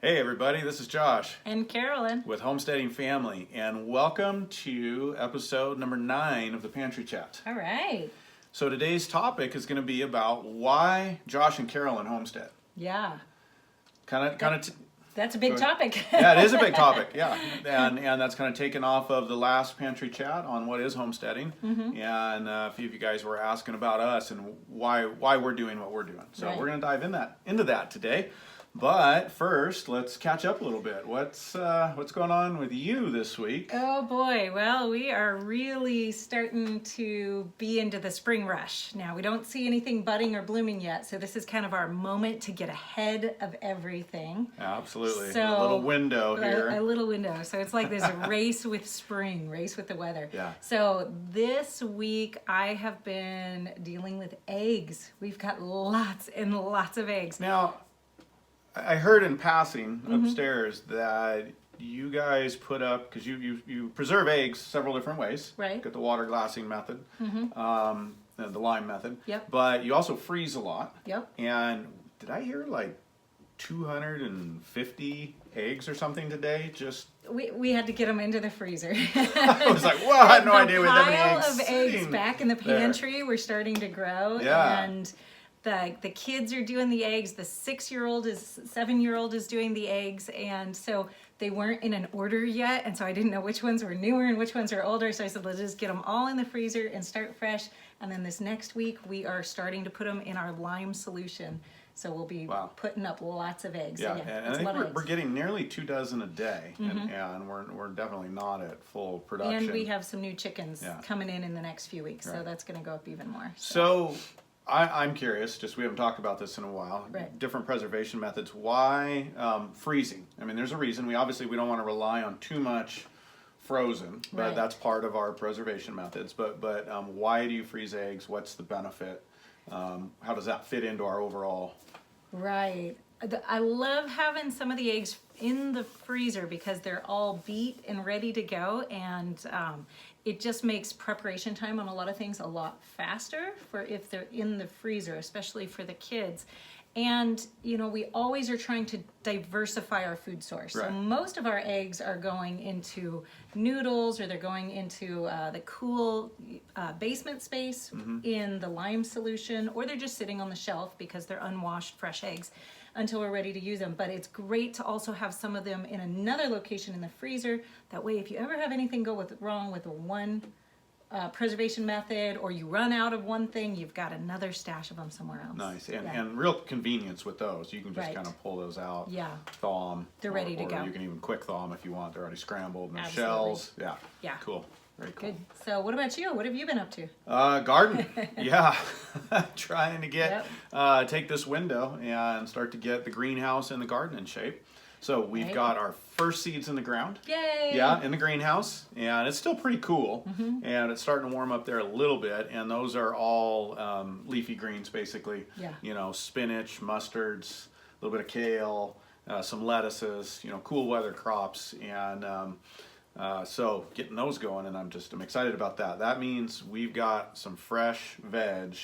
Hey everybody, this is Josh And Carolyn. with Homesteading Family, and welcome to episode number 9 of the Pantry Chat. All right. So today's topic is going to be about why Josh and Carolyn homestead. Yeah. That's a big topic. Yeah, it is a big topic, yeah. And that's kind of taken off of the last Pantry Chat on what is homesteading. Mm-hmm. And a few of you guys were asking about us and why we're doing what we're doing. So We're going to dive into that today. But first, let's catch up a little bit. What's going on with you this week? Oh boy, well, we are really starting to be into the spring rush. Now, we don't see anything budding or blooming yet, so this is kind of our moment to get ahead of everything. Absolutely. So, a little window here. A little window. So it's like this race with spring, race with the weather. Yeah. So this week I have been dealing with eggs. We've got lots and lots of eggs. Now, I heard in passing upstairs that you guys put up, because you preserve eggs several different ways. Right. Got the water glassing method, the lime method. Yep. But you also freeze a lot. Yep. And did I hear like 250 eggs or something today? Just we had to get them into the freezer. I was like, well, I had no idea we had that many eggs. The pile of eggs back in the pantry were starting to grow. Yeah. And the kids are doing the eggs. The 7-year-old is doing the eggs, and so they weren't in an order yet, and so I didn't know which ones were newer and which ones are older. So I said, let's just get them all in the freezer and start fresh. And then this next week we are starting to put them in our lime solution. So we'll be putting up lots of eggs. Yeah, so and I think we're getting nearly 2 dozen a day, and we're definitely not at full production. And we have some new chickens coming in the next few weeks, so that's going to go up even more. So I'm curious, we haven't talked about this in a while, different preservation methods. Why freezing? I mean, there's a reason. We don't want to rely on too much frozen, but that's part of our preservation methods. But why do you freeze eggs? What's the benefit? How does that fit into our overall? Right. I love having some of the eggs in the freezer because they're all beat and ready to go, and it just makes preparation time on a lot of things a lot faster for if they're in the freezer, especially for the kids. And, we always are trying to diversify our food source. Right. So most of our eggs are going into noodles, or they're going into the cool basement space in the lime solution, or they're just sitting on the shelf because they're unwashed fresh eggs until we're ready to use them. But it's great to also have some of them in another location in the freezer. That way, if you ever have anything wrong with one preservation method, or you run out of one thing, you've got another stash of them somewhere else. Nice. And real convenience with those. You can just kind of pull those out, thaw them. They're ready to go. You can even quick thaw them if you want. They're already scrambled in their Absolutely. shells. Yeah. Cool. Very cool. Good. So what about you? What have you been up to? Garden. Trying to take this window and start to get the greenhouse and the garden in shape. So we've got our first seeds in the ground. Yay! Yeah, in the greenhouse, and it's still pretty cool, and it's starting to warm up there a little bit, and those are all leafy greens, basically. Yeah. Spinach, mustards, a little bit of kale, some lettuces, cool weather crops, and so getting those going, and I'm excited about that. That means we've got some fresh veg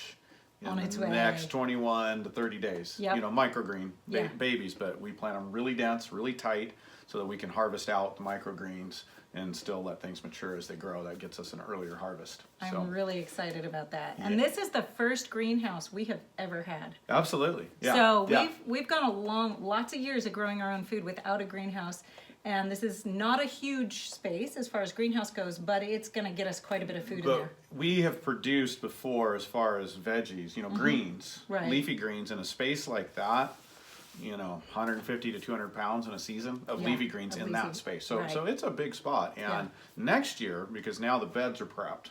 in the next 21 to 30 days. Yep. Microgreen babies, but we plant them really dense, really tight, so that we can harvest out the microgreens and still let things mature as they grow. That gets us an earlier harvest. I'm really excited about that. And this is the first greenhouse we have ever had. Absolutely. Yeah. So we've gone along lots of years of growing our own food without a greenhouse. And this is not a huge space as far as greenhouse goes, but it's going to get us quite a bit of food in there. We have produced before, as far as veggies, greens, leafy greens, in a space like that, 150 to 200 pounds in a season of leafy greens in that space. So it's a big spot. And next year, because now the beds are prepped,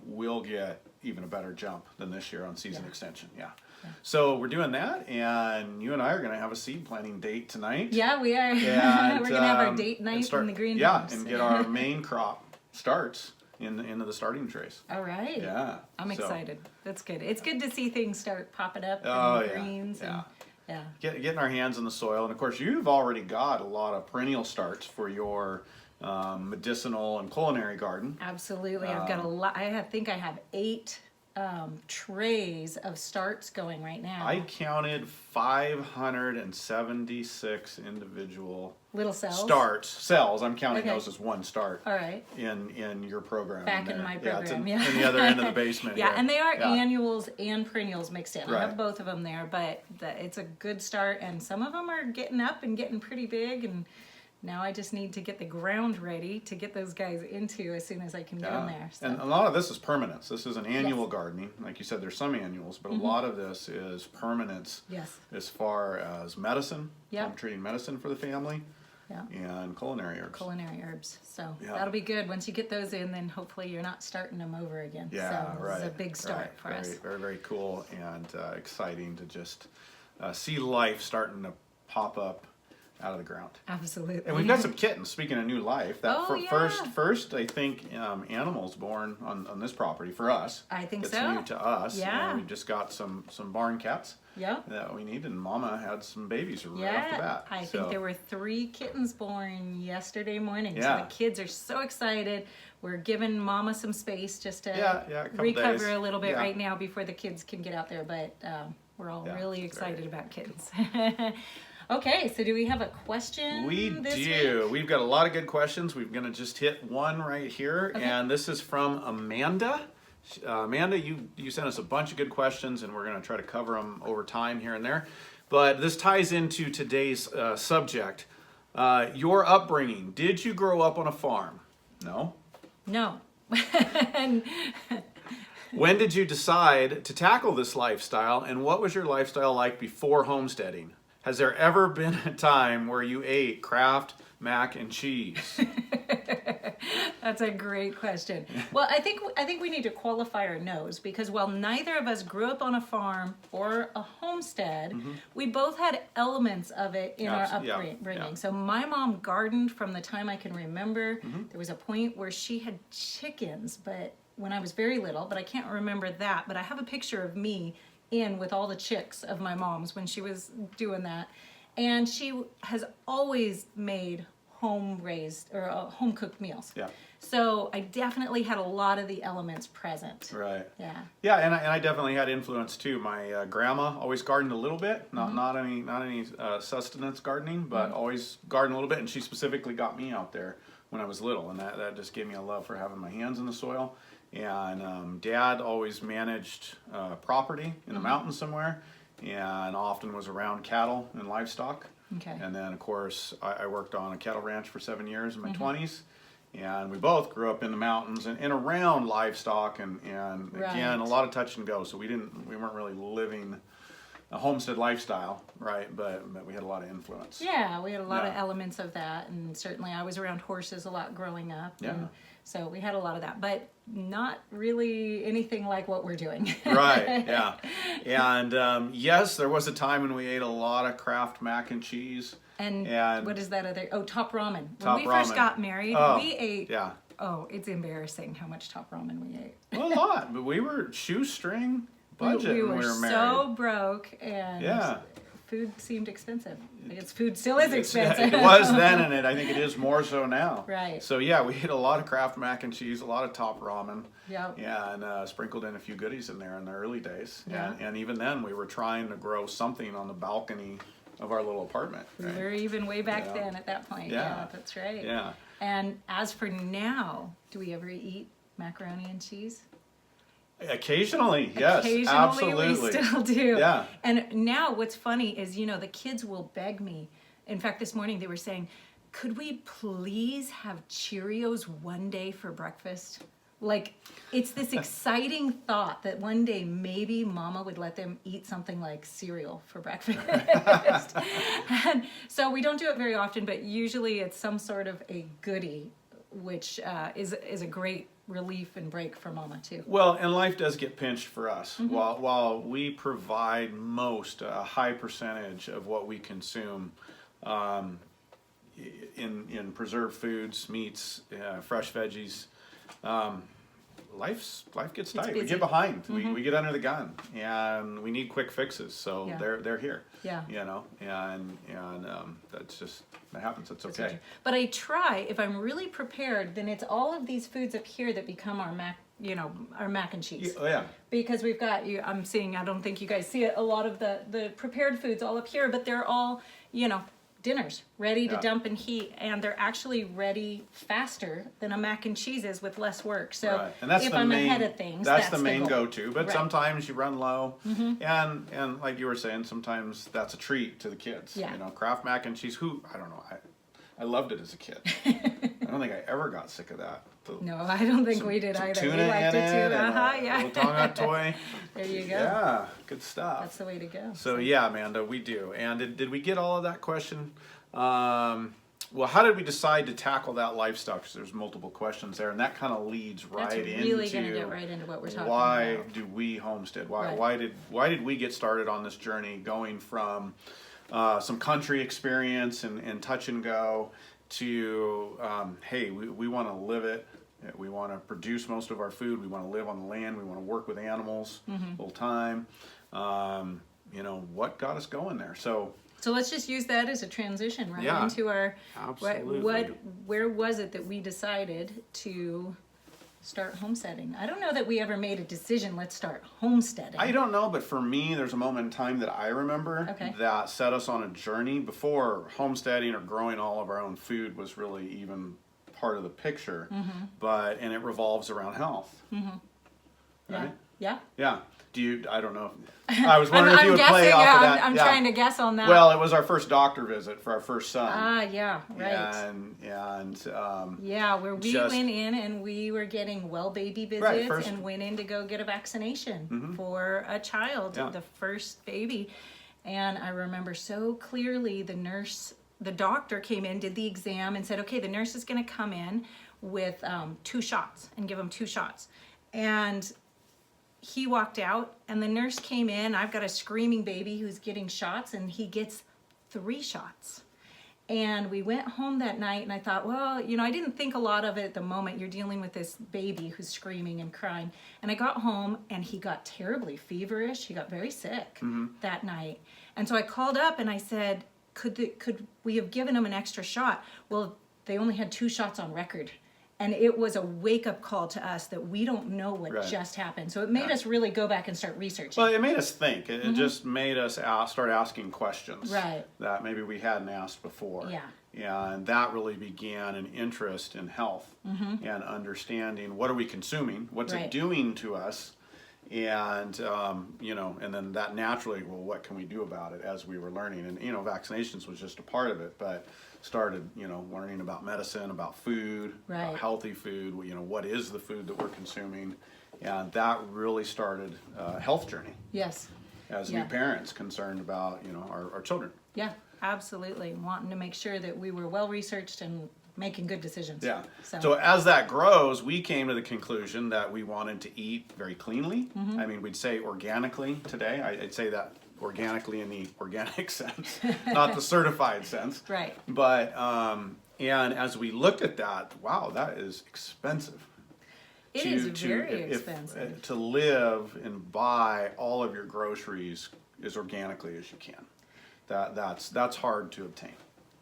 we'll get even a better jump than this year on season extension. Yeah. So we're doing that, and you and I are going to have a seed planting date tonight. Yeah, we are. And, we're going to have our date night in the greenhouse. Yeah, and get our main crop starts into the starting trays. All right. Yeah. I'm excited. That's good. It's good to see things start popping up in greens. And, getting our hands in the soil. And of course, you've already got a lot of perennial starts for your medicinal and culinary garden. Absolutely. I've got a lot. I think I have 8 trays of starts going right now. I counted 576 individual little cells. Cells. I'm counting those as one start. All right. In your program. Back in my program, in the other end of the basement. Yeah, here. and they are annuals and perennials mixed in. Right. I have both of them there, but it's a good start, and some of them are getting up and getting pretty big, and now I just need to get the ground ready to get those guys into as soon as I can get them there. So. And a lot of this is permanence. This is an annual gardening. Like you said, there's some annuals, but a lot of this is permanence as far as medicine, home treating medicine for the family, and culinary herbs. So that'll be good. Once you get those in, then hopefully you're not starting them over again. Yeah, so this is a big start for us. Very, very cool and exciting to just see life starting to pop up out of the ground. Absolutely. And we've got some kittens. Speaking of new life, first I think animals born on this property for us. I think it's so. New to us. Yeah. We just got some barn cats. That we need, and Mama had some babies right off the bat. I think there were 3 kittens born yesterday morning. So the kids are so excited. We're giving Mama some space just to recover a little bit right now before the kids can get out there. But we're all really excited about kittens. Okay, so do we have a question? We this do. week? We've got a lot of good questions. We're going to just hit one right here, and this is from Amanda. Amanda, you sent us a bunch of good questions, and we're going to try to cover them over time here and there. But this ties into today's subject. Your upbringing. Did you grow up on a farm? No? No. When did you decide to tackle this lifestyle, and what was your lifestyle like before homesteading? Has there ever been a time where you ate Kraft mac and cheese? That's a great question. Well, I think we need to qualify our no's, because while neither of us grew up on a farm or a homestead, we both had elements of it in our upbringing. Yeah. So my mom gardened from the time I can remember. There was a point where she had chickens, but when I was very little, but I can't remember that. But I have a picture of me with all the chicks of my mom's when she was doing that. And she has always made home-raised or home-cooked meals. Yeah. So I definitely had a lot of the elements present. Right. Yeah. Yeah, and I definitely had influence too. My grandma always gardened a little bit, not any sustenance gardening, but always gardened a little bit. And she specifically got me out there when I was little, and that just gave me a love for having my hands in the soil. And Dad always managed property in the mountains somewhere, and often was around cattle and livestock. Okay. And then, of course, I worked on a cattle ranch for 7 years in my 20s, and we both grew up in the mountains and around livestock, and again, a lot of touch and go. So we weren't really living a homestead lifestyle, right? But we had a lot of influence. Yeah, we had a lot of elements of that, and certainly I was around horses a lot growing up. Yeah. And so we had a lot of that, but not really anything like what we're doing. Right, yeah. And yes, there was a time when we ate a lot of Kraft mac and cheese. And what is that other? Oh, top ramen. Top when we ramen. First got married, we ate. Yeah. Oh, it's embarrassing how much top ramen we ate. Well, a lot, but we were shoestring budget we when we were married. So broke, and food seemed expensive. I guess food still is expensive. It was then, and I think it is more so now. Right. So yeah, we ate a lot of Kraft mac and cheese, a lot of top ramen. Yep. Yeah, and sprinkled in a few goodies in there in the early days. Yeah. And even then, we were trying to grow something on the balcony of our little apartment. Right? We were even way back then at that point. Yeah, that's right. Yeah. And as for now, do we ever eat macaroni and cheese? Occasionally, yes, Occasionally, we still do. Yeah. And now what's funny is, the kids will beg me. In fact, this morning they were saying, could we please have Cheerios one day for breakfast? Like, it's this exciting thought that one day maybe Mama would let them eat something like cereal for breakfast. And so we don't do it very often, but usually it's some sort of a goodie, which is a great relief and break for Mama too. Well, and life does get pinched for us. While we provide a high percentage of what we consume in preserved foods, meats, fresh veggies, life gets tight. We get behind. We get under the gun, and we need quick fixes. So they're here. Yeah. You know, and that happens. It's okay. But I try, if I'm really prepared, then it's all of these foods up here that become our mac and cheese. Oh yeah. Because we've got I'm seeing, I don't think you guys see it, a lot of the prepared foods all up here, but they're all, dinners ready to dump and heat, and they're actually ready faster than a mac and cheese is with less work. So and that's if I'm ahead of things, that's the main go-to. But sometimes you run low, and like you were saying, sometimes that's a treat to the kids. Yeah. Kraft mac and cheese. I don't know. I loved it as a kid. I don't think I ever got sick of that. No, I don't think we did either. Tuna we liked it too. Yeah. Little donut toy. There you go. Yeah, good stuff. That's the way to go. So yeah, Amanda, we do. And did we get all of that question? Well, how did we decide to tackle that lifestyle? Because there's multiple questions there, and that kind of leads right into. That's really going to get right into what we're talking about. Why do we homestead? Why did we get started on this journey, going from some country experience and touch and go to hey, we want to live it. We want to produce most of our food. We want to live on the land. We want to work with animals full time. What got us going there? So let's just use that as a transition into our where was it that we decided to start homesteading? I don't know that we ever made a decision, let's start homesteading. I don't know, but for me, there's a moment in time that I remember that set us on a journey before homesteading or growing all of our own food was really even part of the picture, and it revolves around health. Right? Yeah. I don't know. I was wondering if you would play off of that. I'm trying to guess on that. Well, it was our first doctor visit for our first son. Yeah, right. Where we went in and we were getting well baby visits and went in to go get a vaccination for a child, the first baby. And I remember so clearly the doctor came in, did the exam, and said, okay, the nurse is going to come in with 2 shots and give him 2 shots. And he walked out, and the nurse came in. I've got a screaming baby who's getting shots, and he gets 3 shots. And we went home that night, and I thought, well, I didn't think a lot of it at the moment. You're dealing with this baby who's screaming and crying. And I got home, and he got terribly feverish. He got very sick that night. And so I called up, and I said, could we have given him an extra shot? Well, they only had 2 shots on record. And it was a wake-up call to us that we don't know what just happened. So it made us really go back and start researching. Well, it made us think. It just made us start asking questions that maybe we hadn't asked before. Yeah. And that really began an interest in health and understanding what are we consuming, what's it doing to us, and and then that naturally, well, what can we do about it as we were learning? And vaccinations was just a part of it, but started learning about medicine, about food, about healthy food. What is the food that we're consuming, and that really started a health journey. Yes. As new parents concerned about our children. Yeah, absolutely, wanting to make sure that we were well researched and making good decisions. Yeah. So as that grows, we came to the conclusion that we wanted to eat very cleanly. I mean, we'd say organically today. I'd say that organically in the organic sense, not the certified sense. Right. But, and as we looked at that, wow, that is expensive. It is very expensive. To live and buy all of your groceries as organically as you can. That's hard to obtain.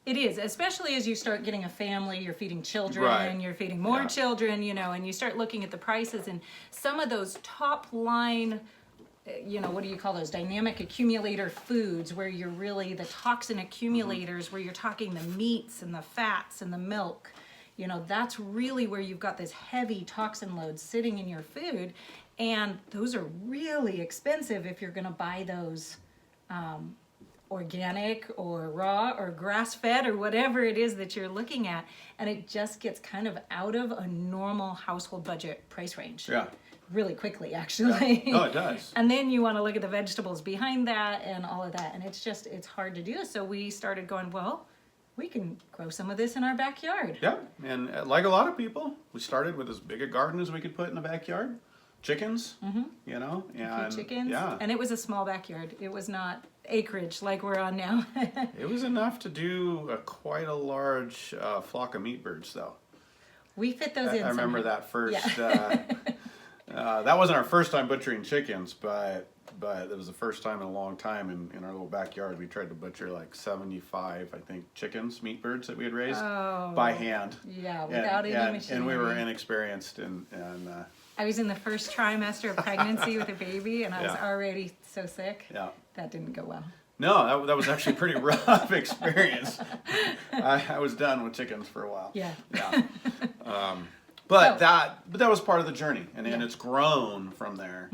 It is, especially as you start getting a family, you're feeding children, you're feeding more children, and you start looking at the prices, and some of those top line, what do you call those, dynamic accumulator foods, where you're really the toxin accumulators, where you're talking the meats and the fats and the milk, that's really where you've got this heavy toxin load sitting in your food, and those are really expensive if you're going to buy those organic or raw or grass-fed or whatever it is that you're looking at, and it just gets kind of out of a normal household budget price range. Yeah. Really quickly, actually. Yeah. No, it does. And then you want to look at the vegetables behind that and all of that, and it's hard to do. So we started going, well, we can grow some of this in our backyard. Yeah, and like a lot of people, we started with as big a garden as we could put in the backyard. Chickens, and chickens. Yeah. And it was a small backyard. It was not acreage like we're on now. It was enough to do quite a large flock of meat birds, though. We fit those in. I remember that first That wasn't our first time butchering chickens, but it was the first time in a long time in our little backyard. We tried to butcher like 75, I think, chickens, meat birds that we had raised by hand. Yeah, without any machinery. And we were inexperienced, and I was in the first trimester of pregnancy with a baby, and I was already so sick. Yeah. That didn't go well. No, that was actually a pretty rough experience. I was done with chickens for a while. Yeah. But that was part of the journey, and it's grown from there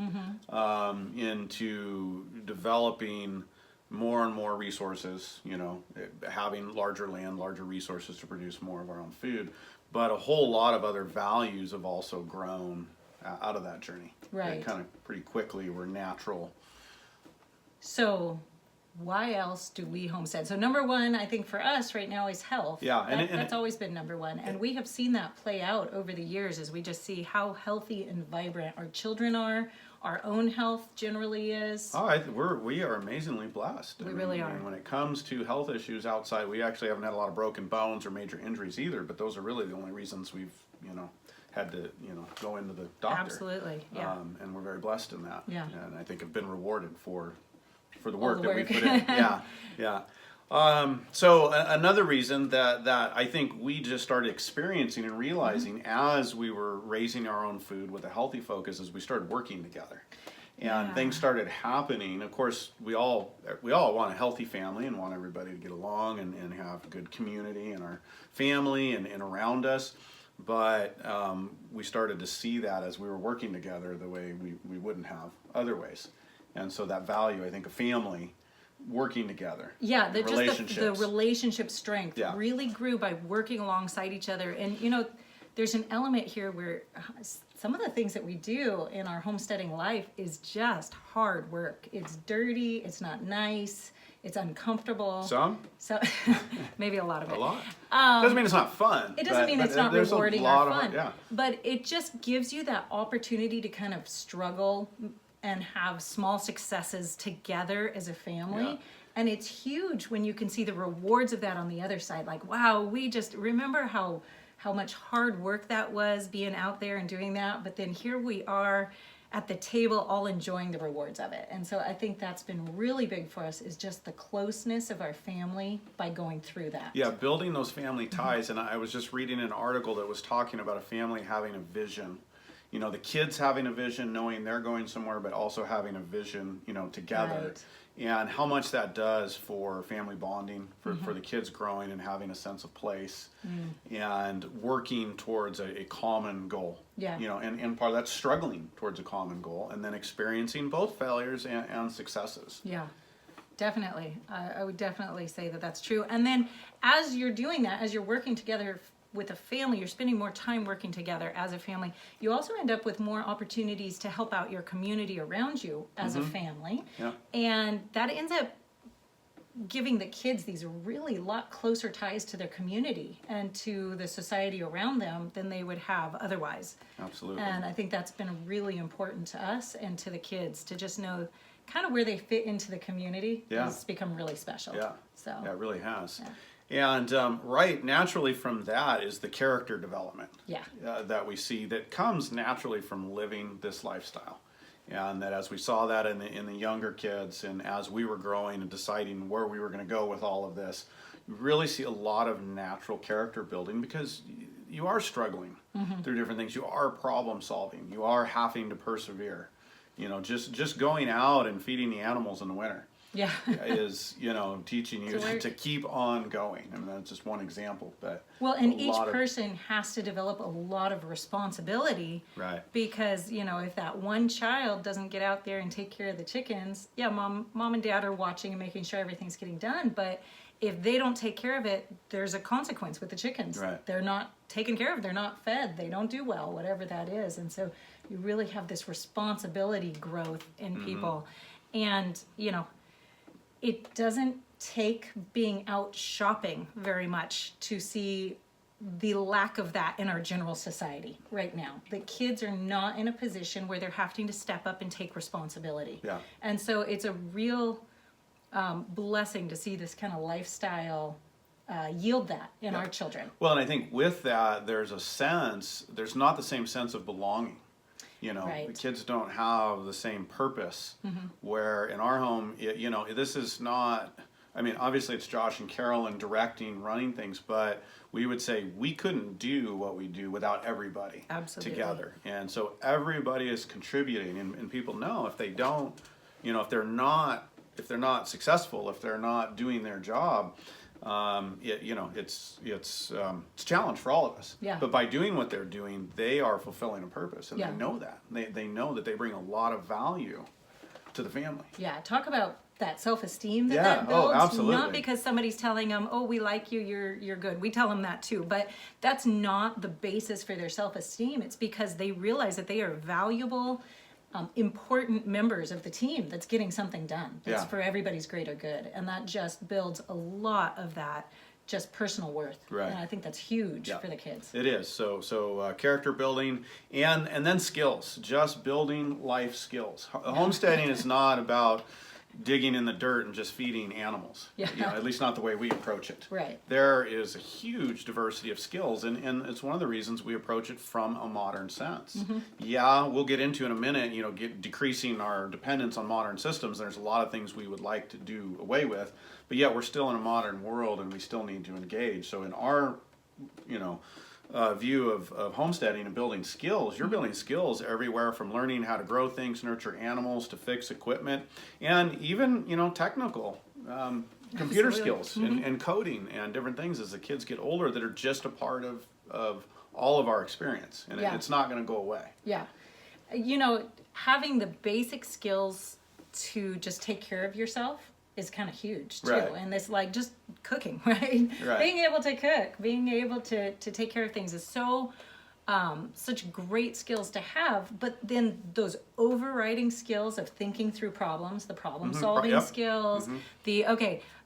into developing more and more resources. Having larger land, larger resources to produce more of our own food. But a whole lot of other values have also grown out of that journey. Right. They kind of pretty quickly were natural. So, why else do we homestead? So number one, I think for us right now is health. Yeah, and that's always been number one. And we have seen that play out over the years as we just see how healthy and vibrant our children are, our own health generally is. We are amazingly blessed. We really are. When it comes to health issues outside, we actually haven't had a lot of broken bones or major injuries either, but those are really the only reasons we've, had to, go into the doctor. Absolutely, yeah. And we're very blessed in that. Yeah. And I think have been rewarded for the work the that we work. put in. Yeah. So another reason that I think we just started experiencing and realizing as we were raising our own food with a healthy focus is we started working together. And things started happening. Of course, we all want a healthy family and want everybody to get along and have a good community in our family and around us. But we started to see that as we were working together the way we wouldn't have other ways. And so that value, I think, of family working together. Yeah, the relationship strength really grew by working alongside each other. And, there's an element here where some of the things that we do in our homesteading life is just hard work. It's dirty, it's not nice, it's uncomfortable. So maybe a lot of it. A lot. Doesn't mean it's not fun. It doesn't mean it's not rewarding or fun. Yeah. But it just gives you that opportunity to kind of struggle and have small successes together as a family. Yeah. And it's huge when you can see the rewards of that on the other side. Like, wow, we just remember how much hard work that was being out there and doing that. But then here we are at the table all enjoying the rewards of it. And so I think that's been really big for us is just the closeness of our family by going through that. Yeah, building those family ties. And I was just reading an article that was talking about a family having a vision. The kids having a vision, knowing they're going somewhere, but also having a vision, together. Right. And how much that does for family bonding, for the kids growing and having a sense of place and working towards a common goal. Yeah. And part of that's struggling towards a common goal and then experiencing both failures and successes. Yeah, definitely. I would definitely say that that's true. And then as you're doing that, as you're working together with a family, you're spending more time working together as a family. You also end up with more opportunities to help out your community around you as a family. Yeah. And that ends up giving the kids these really lot closer ties to their community and to the society around them than they would have otherwise. Absolutely. And I think that's been really important to us and to the kids to just know kind of where they fit into the community has become really special. Yeah. So Yeah, it really has. Yeah. And naturally from that is the character development that we see that comes naturally from living this lifestyle. And that as we saw that in the younger kids and as we were growing and deciding where we were going to go with all of this, you really see a lot of natural character building because you are struggling through different things. You are problem solving. You are having to persevere. Just going out and feeding the animals in the winter. Yeah. is, teaching you to keep on going. I mean, that's just one example. But and each person has to develop a lot of responsibility. Right. Because, if that one child doesn't get out there and take care of the chickens, mom and dad are watching and making sure everything's getting done. But if they don't take care of it, there's a consequence with the chickens. Right. They're not taken care of. They're not fed. They don't do well, whatever that is. And so you really have this responsibility growth in people. And, it doesn't take being out shopping very much to see the lack of that in our general society right now. The kids are not in a position where they're having to step up and take responsibility. Yeah. And so it's a real blessing to see this kind of lifestyle yield that in our children. Well, and I think with that, there's not the same sense of belonging. You know, the kids don't have the same purpose. Where in our home, you know, this is not. I mean, obviously it's Josh and Carolyn directing, running things, but we would say we couldn't do what we do without everybody together. And so everybody is contributing, and people know if they don't, you know, if they're not successful, if they're not doing their job, you know, it's a challenge for all of us. Yeah. But by doing what they're doing, they are fulfilling a purpose, and they know that. They know that they bring a lot of value to the family. Yeah, talk about that self-esteem that builds. Oh, absolutely. Not because somebody's telling them, oh, we like you, you're good. We tell them that too, but that's not the basis for their self-esteem. It's because they realize that they are valuable, important members of the team that's getting something done. That's for everybody's greater good, and that just builds a lot of that just personal worth. Right. And I think that's huge for the kids. It is. So character building and then skills, just building life skills. Homesteading is not about digging in the dirt and just feeding animals. You know, at least not the way we approach it. Right. There is a huge diversity of skills, and it's one of the reasons we approach it from a modern sense. Yeah, we'll get into in a minute, you know, decreasing our dependence on modern systems. There's a lot of things we would like to do away with, but yet we're still in a modern world and we still need to engage. So in our, you know, view of homesteading and building skills, you're building skills everywhere from learning how to grow things, nurture animals, to fix equipment, and even, you know, technical computer skills and coding and different things as the kids get older that are just a part of all of our experience, and it's not going to go away. Yeah. You know, having the basic skills to just take care of yourself is kind of huge too. And it's like just cooking, right? Being able to cook, being able to take care of things is so such great skills to have. But then those overriding skills of thinking through problems, the problem solving skills, the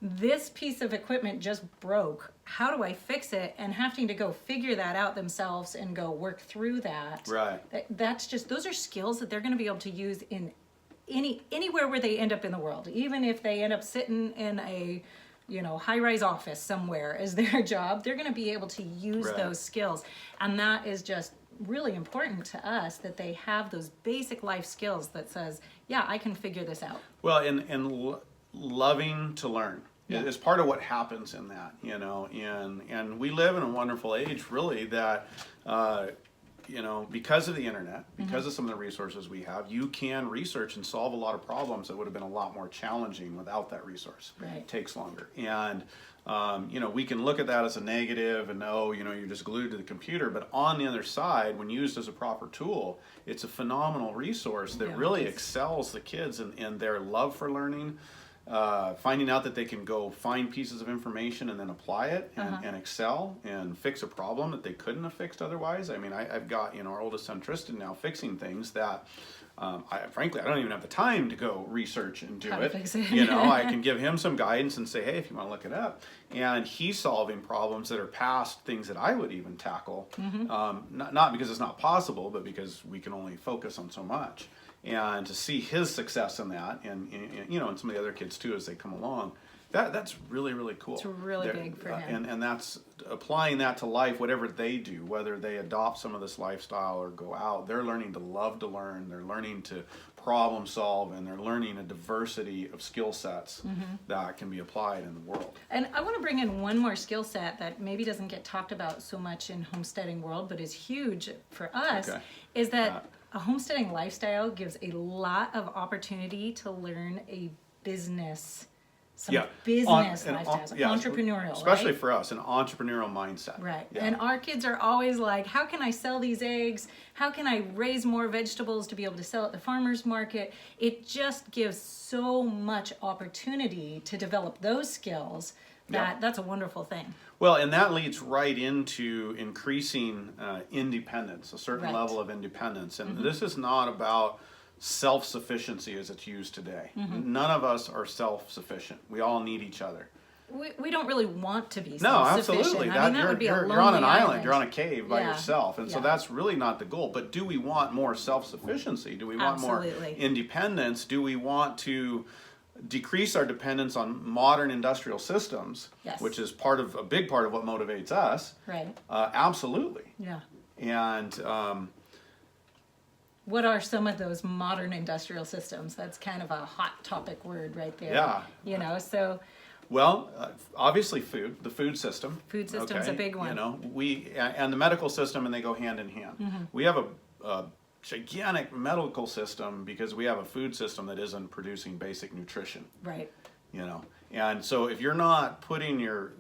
this piece of equipment just broke, how do I fix it, and having to go figure that out themselves and go work through that. That's just, those are skills that they're going to be able to use in anywhere where they end up in the world, even if they end up sitting in a, you know, high-rise office somewhere as their job, they're going to be able to use those skills. And that is just really important to us, that they have those basic life skills that says, yeah, I can figure this out. Well, and loving to learn is part of what happens in that, you know, and we live in a wonderful age, really, that you know, because of the internet, because of some of the resources we have, you can research and solve a lot of problems that would have been a lot more challenging without that resource. It takes longer. And, you know, we can look at that as a negative and, oh, you know, you're just glued to the computer. But on the other side, when used as a proper tool, it's a phenomenal resource that really excels the kids in their love for learning. Finding out that they can go find pieces of information and then apply it and excel and fix a problem that they couldn't have fixed otherwise. I mean, I've got, you know, our oldest son Tristan now fixing things that frankly, I don't even have the time to go research and do it. You know, I can give him some guidance and say, hey, if you want to look it up. And he's solving problems that are past things that I would even tackle. Not because it's not possible, but because we can only focus on so much. And to see his success in that, and you know, and some of the other kids too as they come along, that's really, really cool. It's really big for him. And that's applying that to life, whatever they do, whether they adopt some of this lifestyle or go out, they're learning to love to learn, they're learning to problem solve, and they're learning a diversity of skill sets that can be applied in the world. And I want to bring in one more skill set that maybe doesn't get talked about so much in homesteading world, but is huge for us, is that a homesteading lifestyle gives a lot of opportunity to learn a business, business lifestyles, entrepreneurial, especially for us, an entrepreneurial mindset. And our kids are always like, how can I sell these eggs? How can I raise more vegetables to be able to sell at the farmer's market? It just gives so much opportunity to develop those skills. That's a wonderful thing. Well, and that leads right into increasing independence, a certain level of independence. And this is not about self-sufficiency as it's used today. None of us are self-sufficient. We all need each other. We don't really want to be self-sufficient. No, absolutely. I mean, that would be a lonely you're on an island. You're on a cave by yourself. And so that's really not the goal. But do we want more self-sufficiency? Do we want more independence? Do we want to decrease our dependence on modern industrial systems, which is a big part of what motivates us? Absolutely. And what are some of those modern industrial systems? That's kind of a hot topic word right there. Yeah. You know, so. Well, obviously the food system. Food system's a big one. You know, and the medical system, and they go hand in hand. We have a gigantic medical system because we have a food system that isn't producing basic nutrition. Right. You know, and so if you're not putting your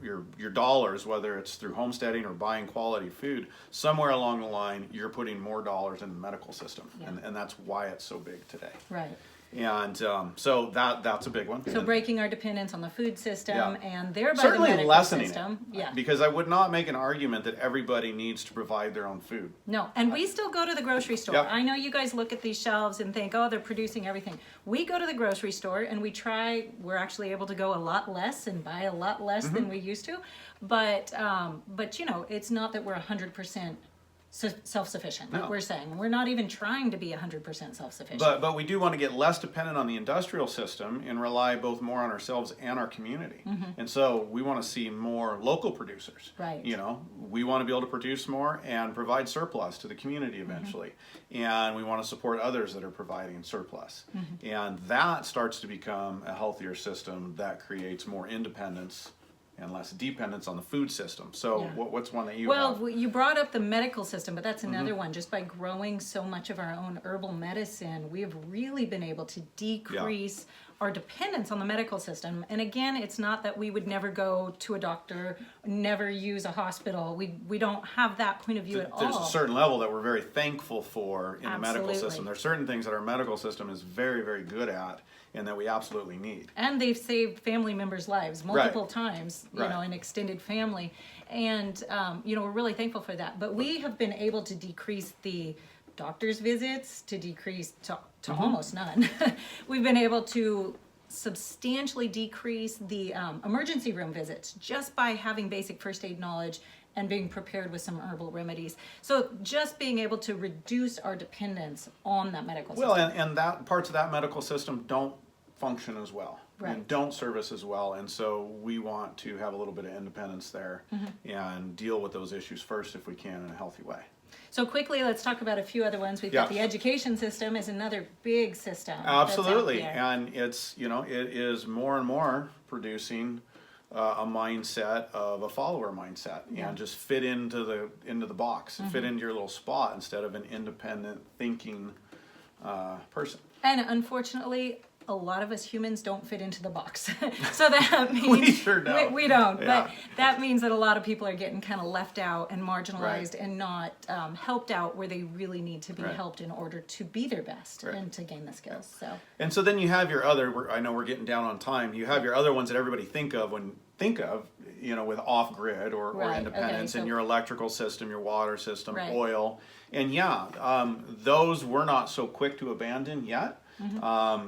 dollars, whether it's through homesteading or buying quality food, somewhere along the line, you're putting more dollars in the medical system. Yeah. And that's why it's so big today. Right. And so that's a big one. So breaking our dependence on the food system and thereby certainly the medical lessening system. It. Yeah. Because I would not make an argument that everybody needs to provide their own food. No, and we still go to the grocery store. Yep. I know you guys look at these shelves and think, oh, they're producing everything. We go to the grocery store and we're actually able to go a lot less and buy a lot less than we used to. But you know, it's not that we're 100% self-sufficient, like we're saying. We're not even trying to be 100% self-sufficient. But we do want to get less dependent on the industrial system and rely both more on ourselves and our community. And so we want to see more local producers. Right. You know, we want to be able to produce more and provide surplus to the community eventually. And we want to support others that are providing surplus. And that starts to become a healthier system that creates more independence and less dependence on the food system. So what's one that you have? Well, you brought up the medical system, but that's another one. Just by growing so much of our own herbal medicine, we have really been able to decrease our dependence on the medical system. And again, it's not that we would never go to a doctor, never use a hospital. We don't have that point of view at all. There's a certain level that we're very thankful for in the medical system. There's certain things that our medical system is very, very good at and that we absolutely need. And they've saved family members' lives multiple times, you know, in extended family. And, you know, we're really thankful for that. But we have been able to decrease the doctor's visits to almost none. We've been able to substantially decrease the emergency room visits just by having basic first aid knowledge and being prepared with some herbal remedies. So just being able to reduce our dependence on that medical system. Well, and that parts of that medical system don't function as well and don't service as well. And so we want to have a little bit of independence there and deal with those issues first if we can in a healthy way. So quickly, let's talk about a few other ones. We've got the education system is another big system. Absolutely. And it's, you know, it is more and more producing a mindset of a follower mindset and just fit into the box, fit into your little spot instead of an independent thinking person. And unfortunately, a lot of us humans don't fit into the box. So that means we sure don't. We don't. But that means that a lot of people are getting kind of left out and marginalized and not helped out where they really need to be helped in order to be their best and to gain the skills. So. And so then you have your other, I know we're getting down on time, you have your other ones that everybody think of, you know, with off-grid or independence in your electrical system, your water system, oil. And those we're not so quick to abandon yet.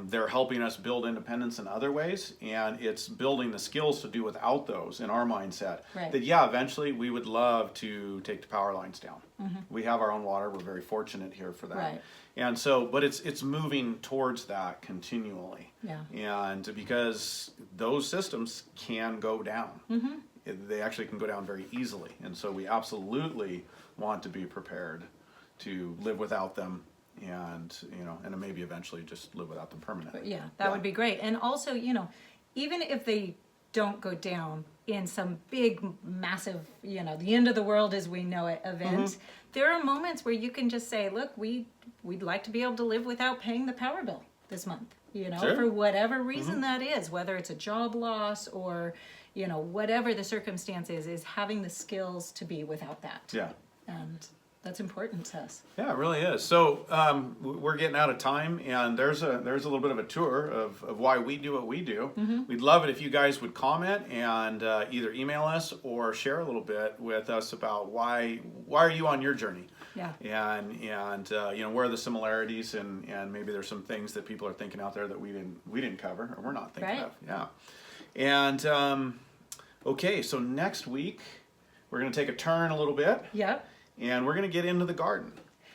They're helping us build independence in other ways, and it's building the skills to do without those in our mindset. That eventually we would love to take the power lines down. We have our own water. We're very fortunate here for that. And so, but it's moving towards that continually. And because those systems can go down. They actually can go down very easily. And so we absolutely want to be prepared to live without them and, you know, and maybe eventually just live without them permanently. That would be great. And also, you know, even if they don't go down in some big, massive, you know, the end of the world as we know it event, there are moments where you can just say, look, we'd like to be able to live without paying the power bill this month, you know, for whatever reason that is, whether it's a job loss or, you know, whatever the circumstance is having the skills to be without that. And that's important to us. Yeah, it really is. So we're getting out of time, and there's a little bit of a tour of why we do what we do. We'd love it if you guys would comment and either email us or share a little bit with us about why are you on your journey. And you know, where are the similarities, and maybe there's some things that people are thinking out there that we didn't cover or we're not thinking of. And okay, so next week we're going to take a turn a little bit. And we're going to get into the garden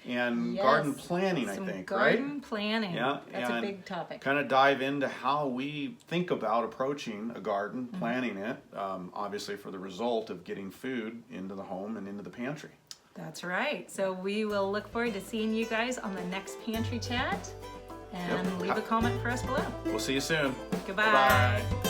and garden planning, I think, garden planning. That's a big topic. Kind of dive into how we think about approaching a garden, planning it, obviously for the result of getting food into the home and into the pantry. That's right. So we will look forward to seeing you guys on the next Pantry Chat, and leave a comment for us below. We'll see you soon. Goodbye. Bye.